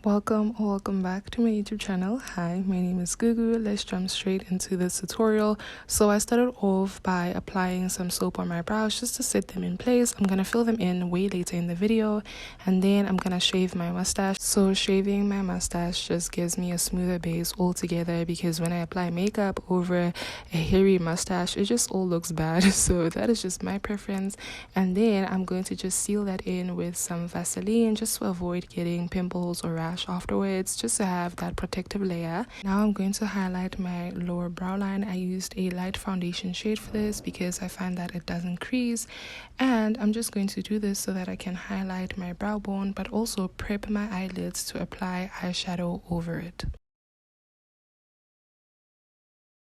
Welcome or welcome back to my YouTube channel. Hi, my name is Gugu. Let's jump straight into this tutorial. So I started off by applying some soap on my brows just to set them in place. I'm gonna fill them in way later in the video, and then I'm gonna shave my mustache. So shaving my mustache just gives me a smoother base altogether, because when I apply makeup over a hairy mustache, it just all looks bad. So that is just my preference. And then I'm going to just seal that in with some Vaseline just to avoid getting pimples or rash afterwards, just to have that protective layer. Now I'm going to highlight my lower brow line. I used a light foundation shade for this because I find that it doesn't crease, and I'm just going to do this so that I can highlight my brow bone but also prep my eyelids to apply eyeshadow over it.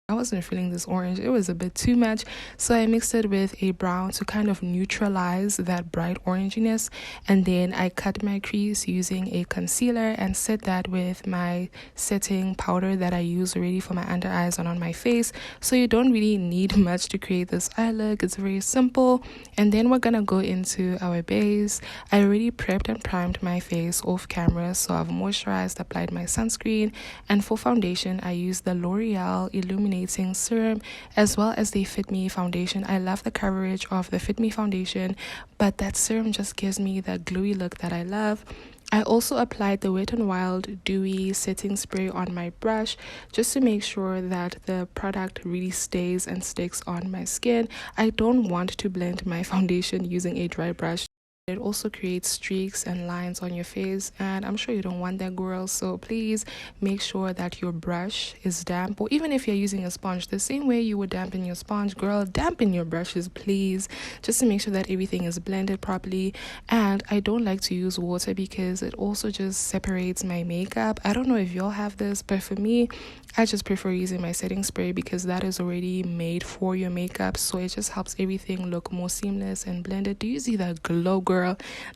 I wasn't feeling this orange, it was a bit too much, so I mixed it with a brown to kind of neutralize that bright oranginess, and then I cut my crease using a concealer and set that with my setting powder that I use already for my under eyes and on my face. So you don't really need much to create this eye look, it's very simple. And then we're gonna go into our base. I already prepped and primed my face off camera, so I've moisturized, applied my sunscreen, and for foundation I used the L'Oreal Illuminating Serum as well as the Fit Me foundation. I love the coverage of the Fit Me foundation, but that serum just gives me that glowy look that I love. I also applied the Wet n Wild Dewy Setting Spray on my brush just to make sure that the product really stays and sticks on my skin. I don't want to blend my foundation using a dry brush. It also creates streaks and lines on your face, and I'm sure you don't want that, girl. So please make sure that your brush is damp, or even if you're using a sponge, the same way you would dampen your sponge, girl, dampen your brushes, please, just to make sure that everything is blended properly. And I don't like to use water because it also just separates my makeup. I don't know if y'all have this, but for me, I just prefer using my setting spray because that is already made for your makeup, so it just helps everything look more seamless and blended. Do you see that glow, girl?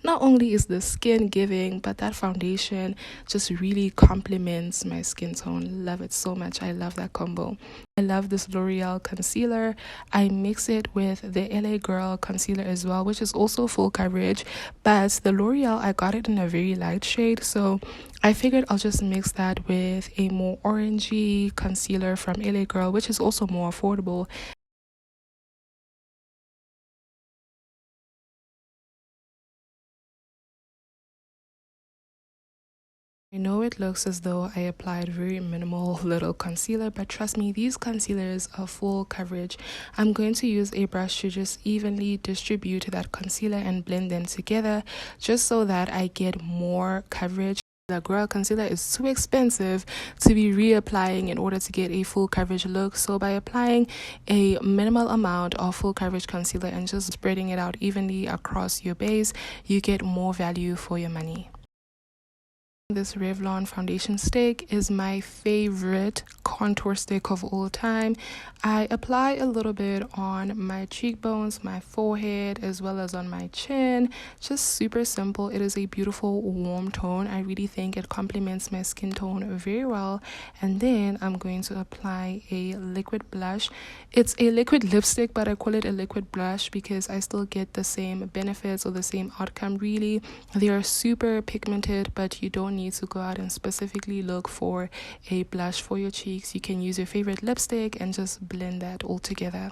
Not only is the skin giving, but that foundation just really complements my skin tone. Love it so much. I love that combo. I love this L'Oreal concealer. I mix it with the LA Girl concealer as well, which is also full coverage, but the L'Oreal, I got it in a very light shade, so I figured I'll just mix that with a more orangey concealer from LA Girl, which is also more affordable. I know it looks as though I applied very minimal little concealer, but trust me, these concealers are full coverage. I'm going to use a brush to just evenly distribute that concealer and blend them together just so that I get more coverage. The Girl concealer is too expensive to be reapplying in order to get a full coverage look, so by applying a minimal amount of full coverage concealer and just spreading it out evenly across your base, you get more value for your money. This Revlon foundation stick is my favorite contour stick of all time. I apply a little bit on my cheekbones, my forehead, as well as on my chin. Just super simple. It is a beautiful warm tone. I really think it complements my skin tone very well. And then I'm going to apply a liquid blush. It's a liquid lipstick, but I call it a liquid blush because I still get the same benefits or the same outcome really. They are super pigmented, but you don't need to go out and specifically look for a blush for your cheeks. You can use your favorite lipstick and just blend that all together.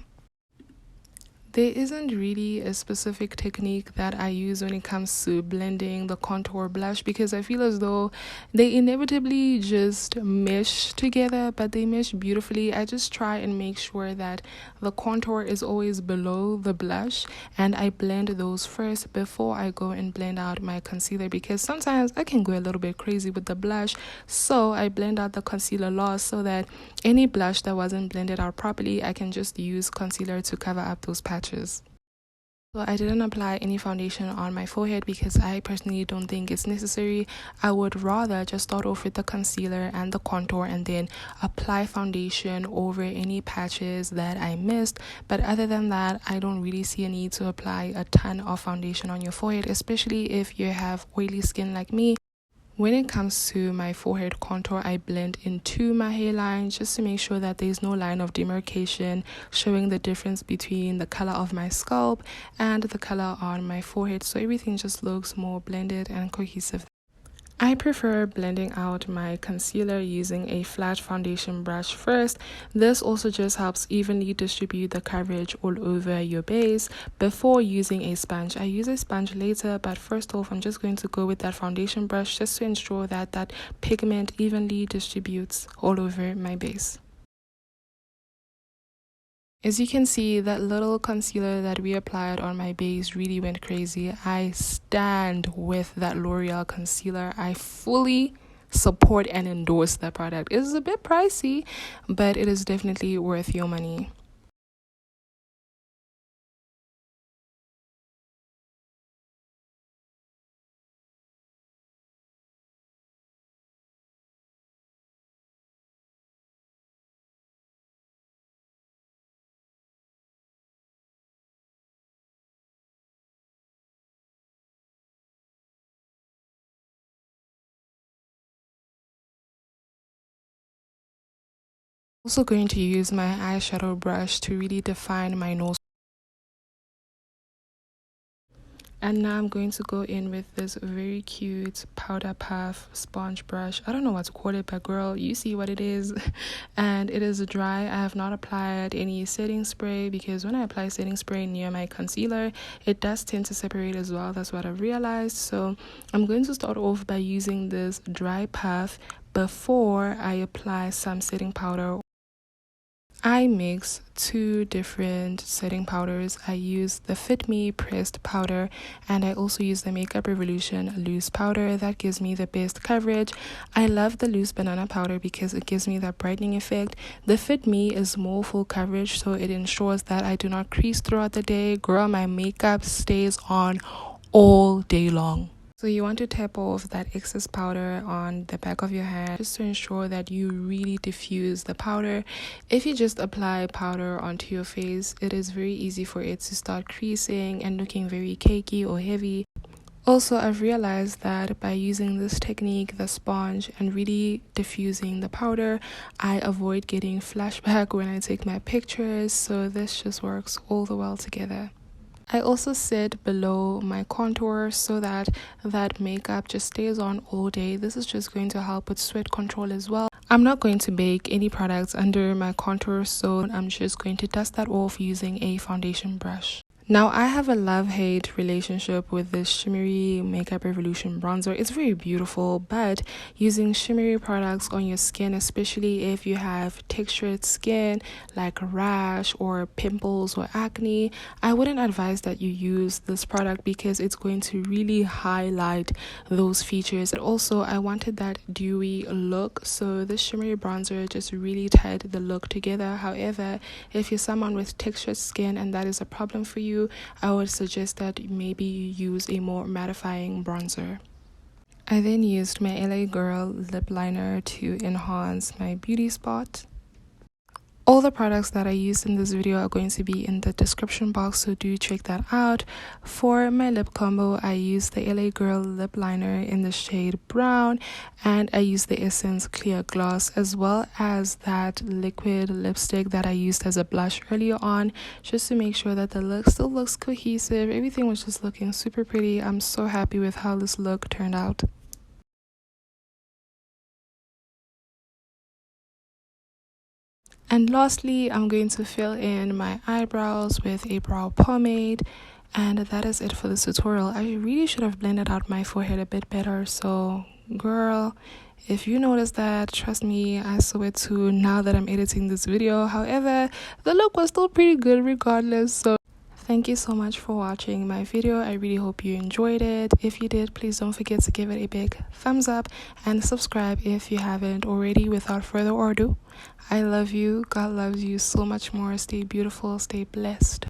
There isn't really a specific technique that I use when it comes to blending the contour blush, because I feel as though they inevitably just mesh together, but they mesh beautifully. I just try and make sure that the contour is always below the blush, and I blend those first before I go and blend out my concealer, because sometimes I can go a little bit crazy with the blush, so I blend out the concealer last so that any blush that wasn't blended out properly, I can just use concealer to cover up those patches. So I didn't apply any foundation on my forehead because I personally don't think it's necessary. I would rather just start off with the concealer and the contour and then apply foundation over any patches that I missed. But other than that, I don't really see a need to apply a ton of foundation on your forehead, especially if you have oily skin like me. When it comes to my forehead contour, I blend into my hairline just to make sure that there's no line of demarcation showing the difference between the color of my scalp and the color on my forehead, so everything just looks more blended and cohesive. I prefer blending out my concealer using a flat foundation brush first. This also just helps evenly distribute the coverage all over your base before using a sponge. I use a sponge later, but first off, I'm just going to go with that foundation brush just to ensure that that pigment evenly distributes all over my base. As you can see, that little concealer that we applied on my base really went crazy. I stand with that L'Oreal concealer. I fully support and endorse that product. It is a bit pricey, but it is definitely worth your money. Also going to use my eyeshadow brush to really define my nose. And now I'm going to go in with this very cute powder puff sponge brush. I don't know what to call it, but girl, you see what it is. And it is dry. I have not applied any setting spray because when I apply setting spray near my concealer, it does tend to separate as well. That's what I've realized. So I'm going to start off by using this dry puff before I apply some setting powder. I mix two different setting powders. I use the Fit Me pressed powder, and I also use the Makeup Revolution loose powder. That gives me the best coverage. I love the loose banana powder because it gives me that brightening effect. The Fit Me is more full coverage, so it ensures that I do not crease throughout the day. Girl, my makeup stays on all day long. So you want to tap off that excess powder on the back of your hand just to ensure that you really diffuse the powder. If you just apply powder onto your face, it is very easy for it to start creasing and looking very cakey or heavy. Also, I've realized that by using this technique, the sponge, and really diffusing the powder, I avoid getting flashback when I take my pictures, so this just works all the well together. I also sit below my contour so that that makeup just stays on all day. This is just going to help with sweat control as well. I'm not going to bake any products under my contour, so I'm just going to dust that off using a foundation brush. Now, I have a love-hate relationship with this shimmery Makeup Revolution bronzer. It's very beautiful, but using shimmery products on your skin, especially if you have textured skin like rash or pimples or acne, I wouldn't advise that you use this product because it's going to really highlight those features. And also, I wanted that dewy look, so this shimmery bronzer just really tied the look together. However, if you're someone with textured skin and that is a problem for you, I would suggest that maybe you use a more mattifying bronzer. I then used my LA Girl lip liner to enhance my beauty spot. All the products that I used in this video are going to be in the description box, so do check that out. For my lip combo, I used the LA Girl lip liner in the shade brown, and I used the Essence Clear Gloss, as well as that liquid lipstick that I used as a blush earlier on, just to make sure that the look still looks cohesive. Everything was just looking super pretty. I'm so happy with how this look turned out. And lastly, I'm going to fill in my eyebrows with a brow pomade, and that is it for this tutorial. I really should have blended out my forehead a bit better, so girl, if you noticed that, trust me, I saw it too now that I'm editing this video. However, the look was still pretty good regardless, so thank you so much for watching my video. I really hope you enjoyed it. If you did, please don't forget to give it a big thumbs up and subscribe if you haven't already. Without further ado, I love you. God loves you so much more. Stay beautiful, stay blessed.